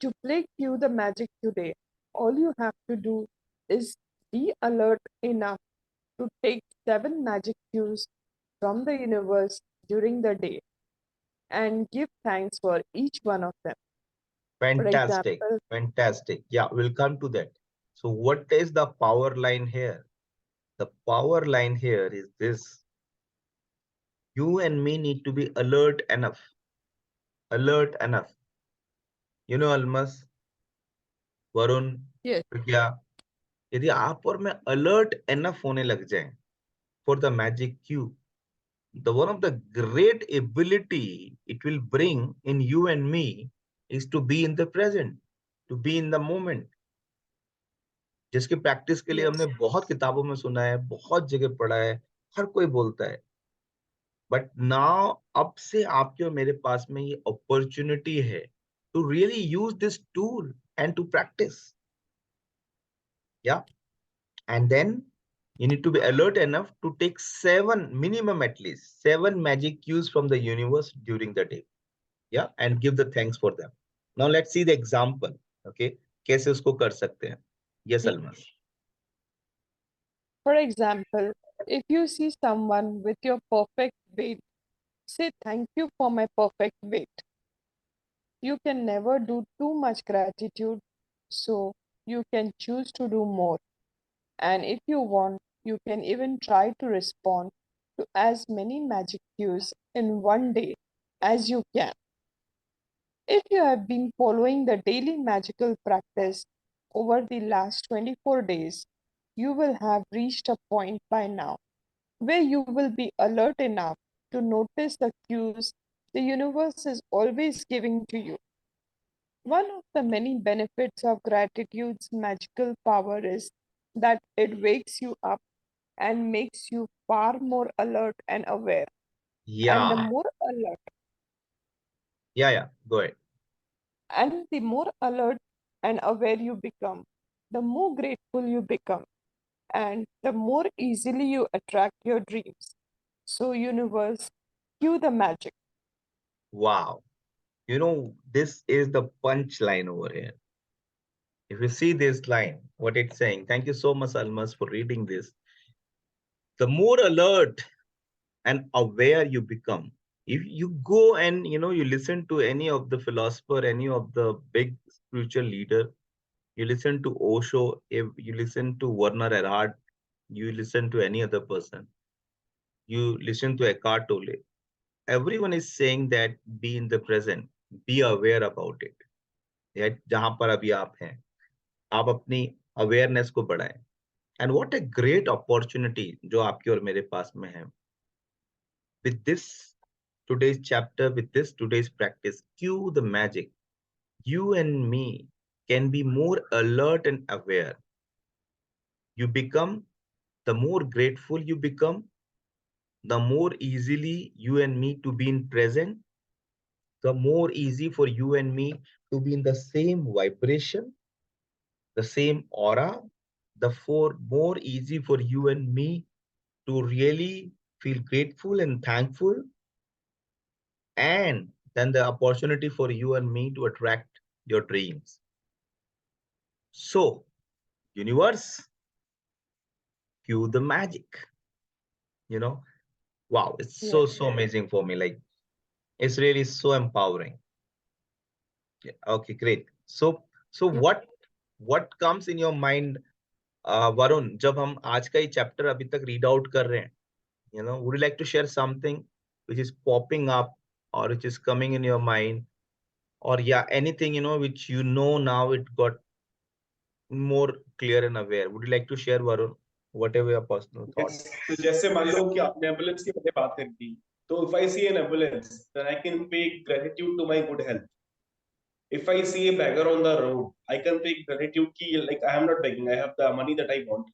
To play cue the magic today, all you have to do is be alert enough to take 7 magic cues from the universe during the day and give thanks for each one of them. For Fantastic. example, Fantastic. Yeah, we'll come to that. So what is the power line here? The power line here is this. You and me need to be alert enough. Alert enough. You know, Almas, Varun, yes, Pragya, यदि आप और मैं alert enough होने लग जाएं for the magic cue, the one of the great ability it will bring in you and me is to be in the present, to be in the moment. जिसकी practice के लिए yes, हमने बहुत किताबों में सुना है, बहुत जगह पढ़ा है, हर कोई बोलता है, बट नाउ अब से आपके और मेरे पास में ये अपॉर्चुनिटी है to really use this tool and to practise. Yeah and then you need to be alert enough to take 7 minimum, at least 7 magic cues from the universe during the day. Yeah, and give the thanks for them. Now let's see the example. Okay, कैसे उसको कर सकते हैं? Yes, Almas. For example, if you see someone with your perfect weight, say thank you for my perfect weight. You can never do too much gratitude, so you can choose to do more. And if you want, you can even try to respond to as many magic cues in one day as you can. If you have been following the daily magical practice over the last 24 days, you will have reached a point by now where you will be alert enough to notice the cues the universe is always giving to you. One of the many benefits of gratitude's magical power is that it wakes you up and makes you far more alert and aware. And the Yeah, more alert yeah, go ahead. and the more alert and aware you become, the more grateful you become, and the more easily you attract your dreams. So, universe, cue the magic. Wow. You know, this is the punchline over here. If you see this line, what it's saying, thank you so much, Almas, for reading this. The more alert and aware you become, if you go and you listen to any of the philosopher, any of the big spiritual leader, you listen to Osho, if you listen to Werner Erhard, you listen to any other person, you listen to Eckhart Tolle, everyone is saying that be in the present, be aware about it. जहां पर अभी आप हैं, आप अपनी awareness को बढ़ाएं. And what a great opportunity जो आपके और मेरे पास में है. With this today's chapter, with this today's practice, cue the magic. You and me can be more alert and aware. You become, the more grateful you become, the more easily you and me to be in present, the more easy for you and me to be in the same vibration, the same aura, the more easy for you and me to really feel grateful and thankful, and then the opportunity for you and me to attract your dreams. So, universe, cue the magic. You know, wow, it's Yes. so amazing for me. Like, it's really so empowering. Yeah, okay, great. So what comes in your mind, Varun, जब हम आज का ही chapter अभी तक read out कर रहे हैं, would you like to share something which is popping up or which is coming in your mind, or yeah, anything which now it got more clear and aware? Would you like to share, Varun, whatever your personal thought? Yes, तो जैसे मान लो कि आपने ambulance की मैंने बात करी थी, So if I see an ambulance, then I can pay gratitude to my good health. If I see a beggar on the road, I can pay gratitude ki like I am not begging, I have the money that I want.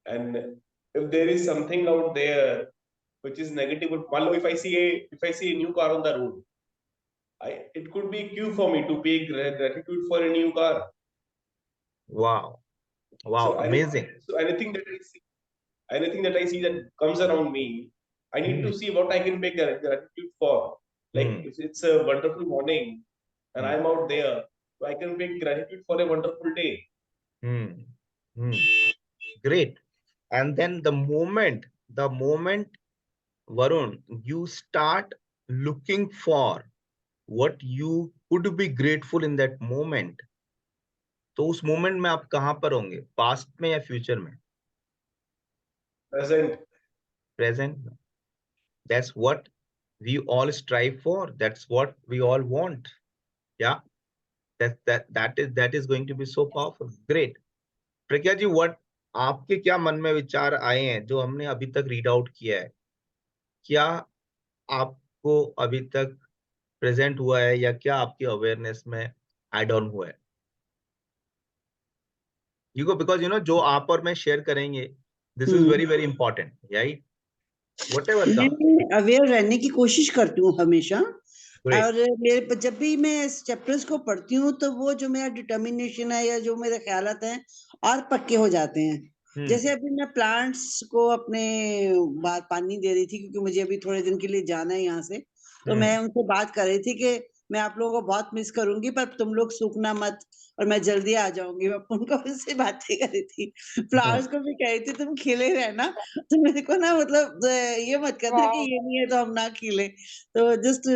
And if there is something out there which is negative, if I see a new car on the road, it could be a cue for me to pay gratitude for a new car. Wow. Wow. So Amazing. anything that I see that comes around me, I need to see what I can pay gratitude for. Like if it's a wonderful morning and I'm out there, so I can pay gratitude for a wonderful day. Hmm. Hmm. Great. And then the moment, Varun, you start looking for what you could be grateful in that moment, तो उस moment में आप कहाँ पर होंगे, past में या future में? Present. प्रेजेंट में. That's what we all strive for. That's what we all want. Yeah, that is going to be so powerful. Great. Pragya ji, what आपके क्या मन में विचार आए हैं जो हमने अभी तक रीड आउट किया है? क्या आपको अभी तक प्रेजेंट हुआ है या क्या आपकी अवेयरनेस में एड ऑन हुआ है? बिकॉज जो आप और मैं शेयर करेंगे, this is very very important, right? Whatever comes. मैं अवेयर रहने की कोशिश करती हूँ हमेशा. Great. और मेरे जब भी मैं इस चैप्टर्स को पढ़ती हूँ तो वो जो मेरा डिटर्मिनेशन है या जो मेरे ख्यालात हैं और पक्के हो जाते हैं. जैसे अभी मैं प्लांट्स को अपने बाहर पानी दे रही थी क्योंकि मुझे अभी थोड़े दिन के लिए जाना है यहाँ से, तो मैं उनसे बात कर रही थी कि मैं आप लोगों को बहुत मिस करूंगी पर तुम लोग सूखना मत और मैं जल्दी आ जाऊंगी. मैं उनको उससे बातें कर रही थी. फ्लावर्स को भी कह रही थी तुम खिले रहना, तो मेरे को ना मतलब ये मत करना कि ये नहीं है तो हम ना खिले. तो जस्ट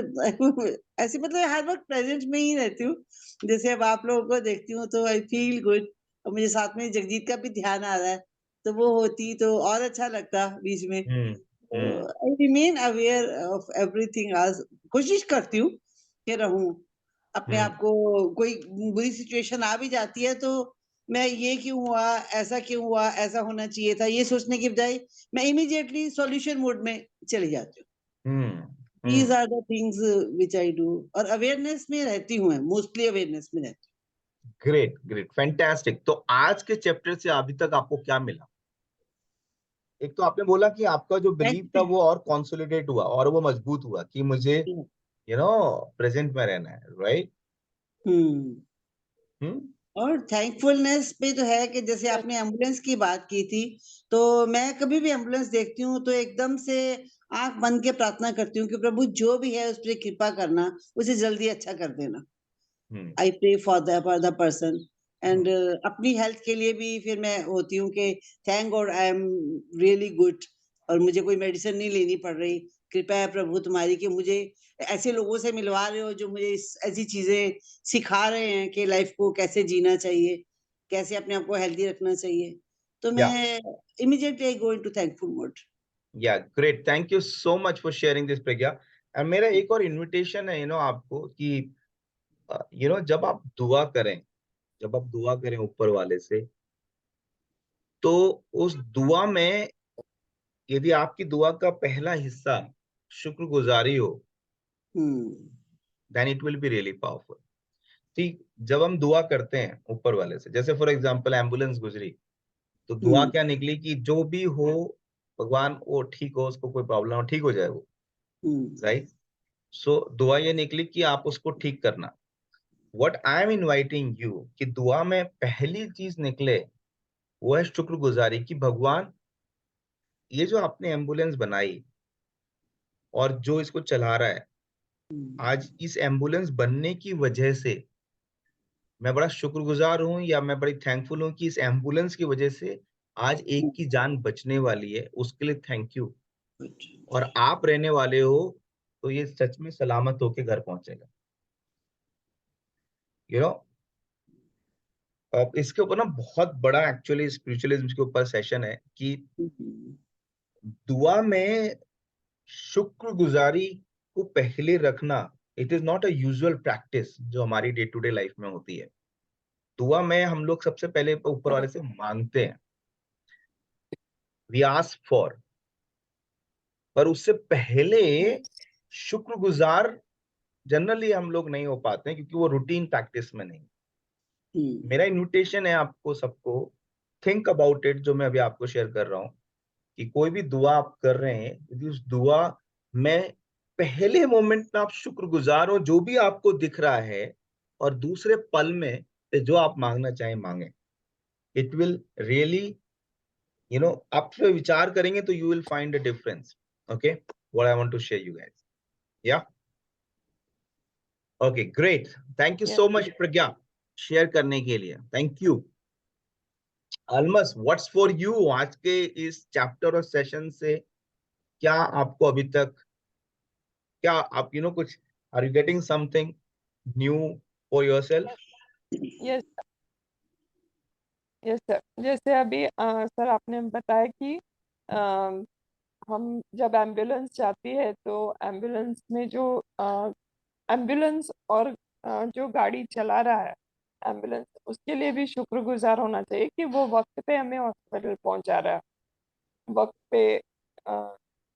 ऐसे मतलब हर वक्त प्रेजेंट में ही रहती हूँ. जैसे अब आप लोगों को देखती हूँ तो आई फील गुड. और मुझे साथ में जगजीत का भी ध्यान आ रहा है, तो वो होती तो और अच्छा लगता बीच में. I remain aware of everything. आज कोशिश करती हूँ कि रहूं अपने आप को. कोई बुरी सिचुएशन आ भी जाती है तो मैं ये क्यों हुआ, ऐसा होना चाहिए था, ये सोचने की बजाय मैं इमीडिएटली सॉल्यूशन मोड में चली जाती हूँ. These are the things which I do. और अवेयरनेस में रहती हूँ मैं, मोस्टली अवेयरनेस में रहती हूँ. Great, great, fantastic. तो आज के चैप्टर से अभी तक आपको क्या मिला? एक तो आपने बोला कि आपका जो बिलीफ था वो और कंसोलिडेट हुआ और वो मजबूत हुआ कि मुझे प्रेजेंट में रहना है, राइट? और थैंकफुलनेस पे तो है कि जैसे आपने एम्बुलेंस की बात की थी, तो मैं कभी भी एम्बुलेंस देखती हूँ तो एकदम से आंख बंद के प्रार्थना करती हूँ कि प्रभु जो भी है उस पर कृपा करना, उसे जल्दी अच्छा कर देना. I pray for the person. And अपनी हेल्थ के लिए भी फिर मैं होती हूँ कि thank God I am really good और मुझे कोई मेडिसिन नहीं लेनी पड़ रही. कृपा है प्रभु तुम्हारी कि मुझे ऐसे लोगों से मिलवा रहे हो जो मुझे ऐसी चीजें सिखा रहे हैं कि लाइफ को कैसे जीना चाहिए, कैसे अपने आप को हेल्दी रखना चाहिए. तो मैं immediately I go into thankful mode. Yeah great, thank you so much for sharing this, Pragya. And मेरा एक और इनविटेशन है आपको कि जब आप दुआ करें ऊपर वाले से, तो उस दुआ में यदि आपकी दुआ का पहला हिस्सा शुक्रगुजारी हो, then it will be really powerful. ठीक, जब हम दुआ करते हैं ऊपर वाले से, जैसे फॉर एग्जांपल एम्बुलेंस गुजरी, तो दुआ क्या निकली कि जो भी हो भगवान वो ठीक हो, उसको कोई प्रॉब्लम हो, ठीक हो जाए वो, राइट? सो दुआ ये निकली कि आप उसको ठीक करना. What I am inviting you कि दुआ में पहली चीज निकले वो है शुक्रगुजारी कि भगवान, ये जो आपने एम्बुलेंस बनाई और जो इसको चला रहा है, आज इस एम्बुलेंस बनने की वजह से मैं बड़ा शुक्रगुजार हूं या मैं बड़ी थैंकफुल हूं कि इस एम्बुलेंस की वजह से आज एक की जान बचने वाली है, उसके लिए थैंक यू. और आप रहने वाले हो तो ये सच में सलामत होके घर पहुंचेगा. अब इसके ऊपर ना बहुत बड़ा एक्चुअली स्पिरिचुअलिज्म के ऊपर सेशन है कि दुआ में शुक्रगुजारी को पहले रखना, it is not a usual practice जो हमारी डे टू डे लाइफ में होती है. दुआ में हम लोग सबसे पहले ऊपर वाले से मांगते हैं, वी आस्क फॉर, पर उससे पहले Yes. शुक्रगुजार जनरली हम लोग नहीं हो पाते हैं, क्योंकि वो रूटीन प्रैक्टिस में नहीं। मेरा इन्विटेशन है आपको सबको, थिंक अबाउट इट, जो मैं अभी आपको शेयर कर रहा हूँ, कि कोई भी दुआ आप कर रहे हैं, यदि उस दुआ में पहले मोमेंट में आप शुक्रगुजार हो जो भी आपको दिख रहा है, और दूसरे पल में जो आप मांगना चाहें मांगे, इट विल रियली, आप पे विचार करेंगे तो you will find a difference. Okay, what I want to share you guys, yeah okay, great, thank you Yes. So much Pragya, share करने के लिए, thank you. Almas, what's for you, आज के इस चैप्टर और सेशन से क्या आपको अभी तक, क्या आप कुछ, are you getting something new for yourself? Yes. Yes, sir. जैसे अभी सर आपने बताया कि हम जब एम्बुलेंस जाती है तो एम्बुलेंस में जो एम्बुलेंस और जो गाड़ी चला रहा है एम्बुलेंस, उसके लिए भी शुक्रगुजार होना चाहिए कि वो वक्त पे हमें हॉस्पिटल पहुंचा रहा है, वक्त पे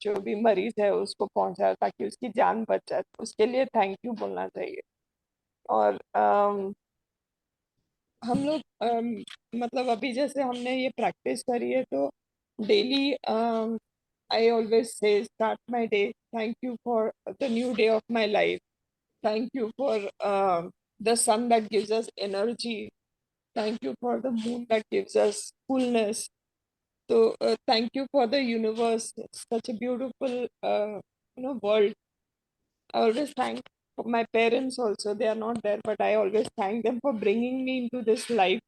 जो भी मरीज है उसको पहुंचा रहा है ताकि उसकी जान बच जाए, उसके लिए थैंक यू बोलना चाहिए। और हम लोग मतलब अभी जैसे हमने ये प्रैक्टिस करी है तो daily I always say start my day, thank you for the new day of my life, thank you for the sun that gives us energy, thank you for the moon that gives us coolness, so thank you for the universe, it's such a beautiful world. I always thank my parents also, they are not there, but I always thank them for bringing me into this life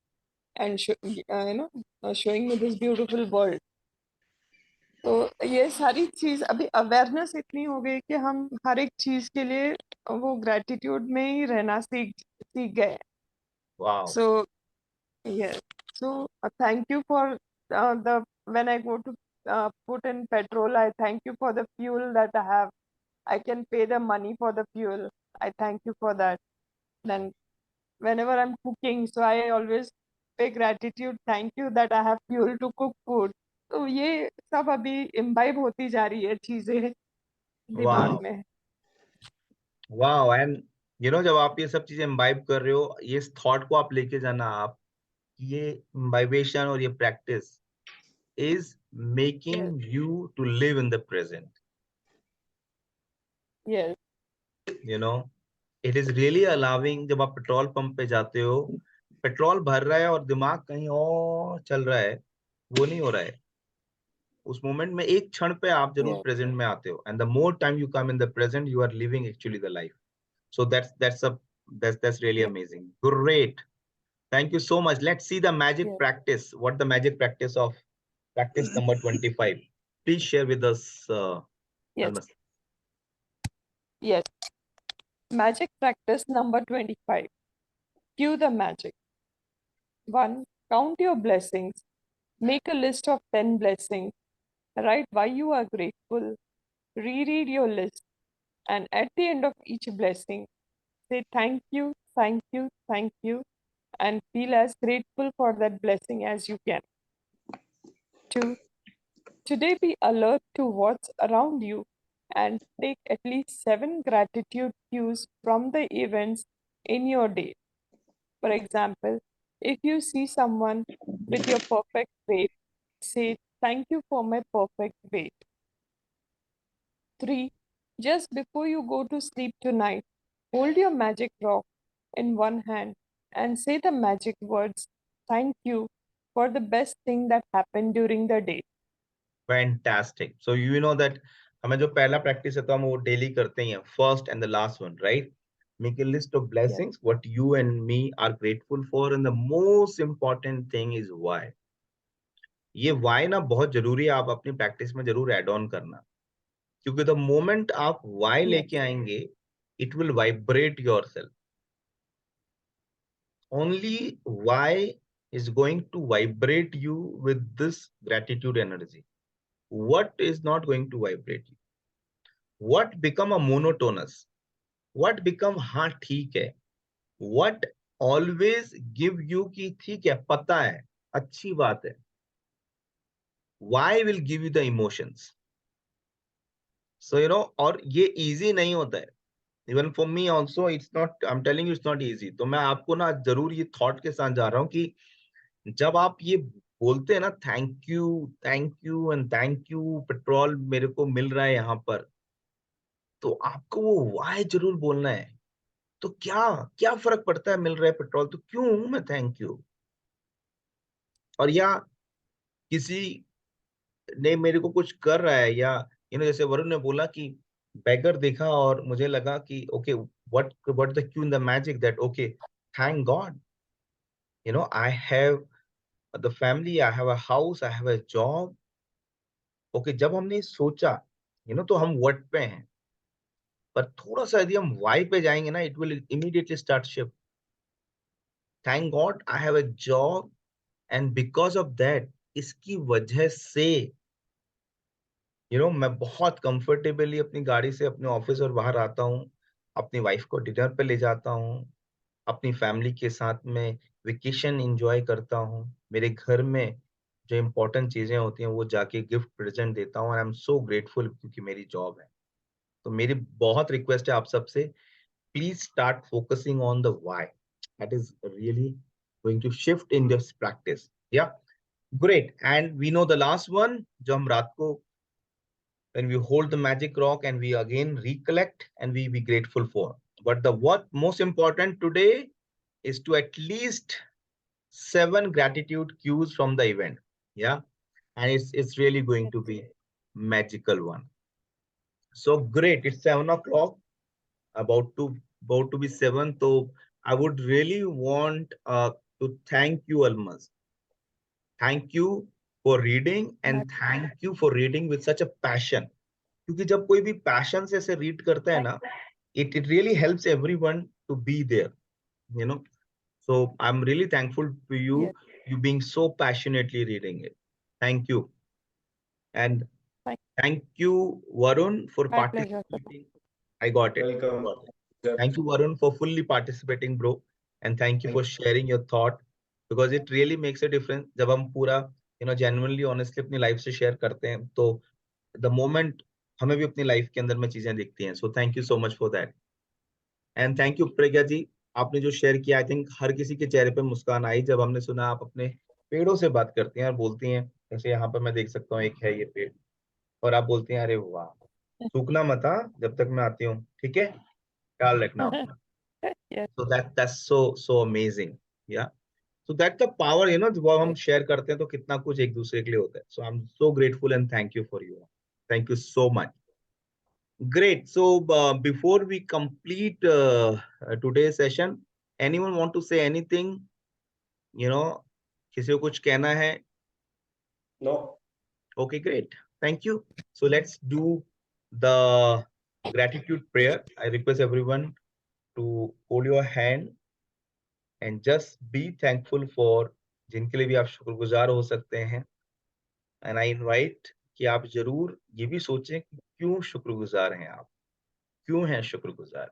and showing me this beautiful world. तो ये सारी चीज अभी awareness इतनी हो गई कि हम हर एक चीज के लिए वो ग्रेटिट्यूड में ही रहना सीख सीख गए। Wow, so yes, so thank you for the when I go to put in petrol, I thank you for the fuel that I have, I can pay the money for the fuel, I thank you for that. Then whenever I'm cooking, so I always pay gratitude, thank you that I have fuel to cook food. तो ये सब अभी imbibe होती जा रही है चीजें दिमाग वाओ, में। वाओ, एंड जब आप ये सब चीजें इम्बाइब कर रहे हो, ये थॉट को आप लेके जाना, आप ये इम्बाइबेशन और ये practice is Yes, making you to live in the present. yes, It is really allowing, जब आप पेट्रोल पंप पे जाते हो, पेट्रोल भर रहा है और दिमाग कहीं और चल रहा है, वो नहीं हो रहा है। उस मोमेंट में एक क्षण पे आप जरूर yes, प्रेजेंट में आते हो, and the more time you come in the present, you are living actually the life. So that's really yes, amazing. Great. Thank you so much. Let's see the magic yes, practice. What the magic practice of practice number 25? Please share with us, yes, Almas. yes. Magic practice number 25. Cue the magic. 1. Count your blessings. Make a list of 10 blessings. Write why you are grateful. Reread your list. And at the end of each blessing, say thank you, thank you, thank you, and feel as grateful for that blessing as you can. 2. Today be alert to what's around you and take at least 7 gratitude cues from the events in your day. For example, if you see someone with your perfect weight, say, thank you for my perfect weight. 3. Just before you go to sleep tonight, hold your magic rock in one hand and say the magic words, thank you for the best thing that happened during the day. Fantastic. So you know that हमें जो पहला practice है तो हम वो daily करते ही हैं, first and the last one, right? Make a list of Yes, blessings, what you and me are grateful for, and the most important thing is why. ये why ना बहुत जरूरी है, आप अपनी प्रैक्टिस में जरूर ऐड ऑन करना, क्योंकि द मोमेंट आप why yes, लेके आएंगे, it will vibrate yourself. Only why is going to vibrate you with this gratitude energy. What is not going to vibrate you? What become a monotonous? What become हाँ ठीक है? What always give you कि ठीक है, पता है, अच्छी बात है? Why will give you the emotions? So you know, और ये easy नहीं होता है. Even for me also, it's not. I'm telling you, it's not easy. तो मैं आपको ना जरूर ये thought के साथ जा रहा हूँ कि जब आप ये बोलते हैं ना, thank you and thank you, petrol मेरे को मिल रहा है यहाँ पर, तो आपको वो वाई जरूर बोलना है. तो क्या क्या फर्क पड़ता है, मिल रहा है पेट्रोल तो क्यों मैं थैंक यू. और या किसी ने मेरे को कुछ कर रहा है, या जैसे वरुण ने बोला कि बैगर देखा और मुझे लगा कि okay, what the Q in the magic that okay, thank God, I have the family, I have a house, I have a job. Okay, जब हमने सोचा, तो हम व्हाट पे हैं, पर थोड़ा सा यदि हम वाई पे जाएंगे ना, it will immediately start shift. Thank God I have a job, and because of that, इसकी वजह से मैं बहुत कंफर्टेबली अपनी गाड़ी से अपने ऑफिस और बाहर आता हूँ, अपनी वाइफ को डिनर पे ले जाता हूँ, अपनी फैमिली के साथ में वेकेशन एंजॉय करता हूँ, मेरे घर में जो इम्पोर्टेंट चीजें होती हैं वो जाके गिफ्ट प्रेजेंट देता हूँ. आई एम सो ग्रेटफुल क्योंकि मेरी जॉब है. तो मेरी बहुत रिक्वेस्ट है आप सबसे, please start focusing on the why. That is really going to shift in this practice. Yeah great. And we know the last one, जो हम रात को when we hold the magic rock and we again recollect and we be grateful for. But the what most important today is to at least 7 gratitude cues from the event. Yeah. And it's really going to be magical one. So great. It's 7 o'clock, about to be 7. So I would really want to thank you, Almas. Thank you for reading, and thank you for reading with such a passion. क्योंकि जब कोई भी passion से ऐसे read करता है ना, it really helps everyone to be there, you know. So I'm really thankful to you, Yes. you being so passionately reading it. Thank you. And thank you, Varun, for My pleasure, sir. participating. I got it. Welcome. Got it. Thank you, Varun, for fully participating, bro. And thank you for sharing your thought, because it really makes a difference. जब हम पूरा genuinely, honestly अपनी life से share करते हैं, तो the moment हमें भी अपनी लाइफ के अंदर में चीजें दिखती हैं. So thank you so much for that. And thank you Pragya ji, आपने जो शेयर किया, आई थिंक हर किसी के चेहरे पे मुस्कान आई जब हमने सुना आप अपने पेड़ों से बात करती हैं और बोलती हैं. जैसे यहाँ पर मैं देख सकता हूँ, एक है ये पेड़, और आप बोलती हैं अरे वाह, सूखना मत जब तक मैं आती हूँ, ठीक है, ख्याल रखना अपना. Yes. So that's so amazing. Yeah. So that's the power, जब हम शेयर करते हैं तो कितना कुछ एक दूसरे के लिए होता है. So I'm so grateful and thank you for you. Thank you so much. Great. So before we complete today's session, anyone want to say anything? किसी को कुछ कहना है? No. Okay, great. Thank you. So let's do the gratitude prayer. I request everyone to hold your hand and just be thankful for जिनके लिए भी आप शुक्रगुजार हो सकते हैं. And I invite कि आप जरूर ये भी सोचें कि क्यों शुक्रगुजार हैं आप, क्यों हैं शुक्रगुजार,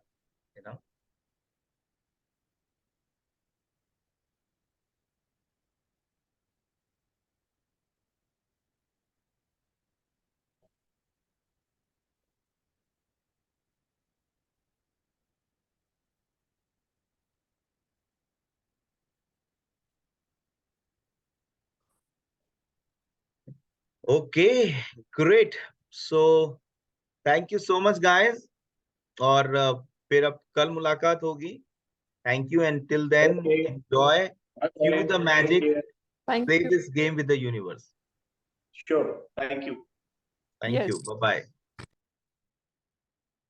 Okay, great. So thank you so much, guys. और फिर अब कल मुलाकात होगी. Thank you, and till then, Okay. enjoy, cue the magic, Thank play you. this game with the universe. Sure. Thank you. Thank you. Yes. Bye-bye.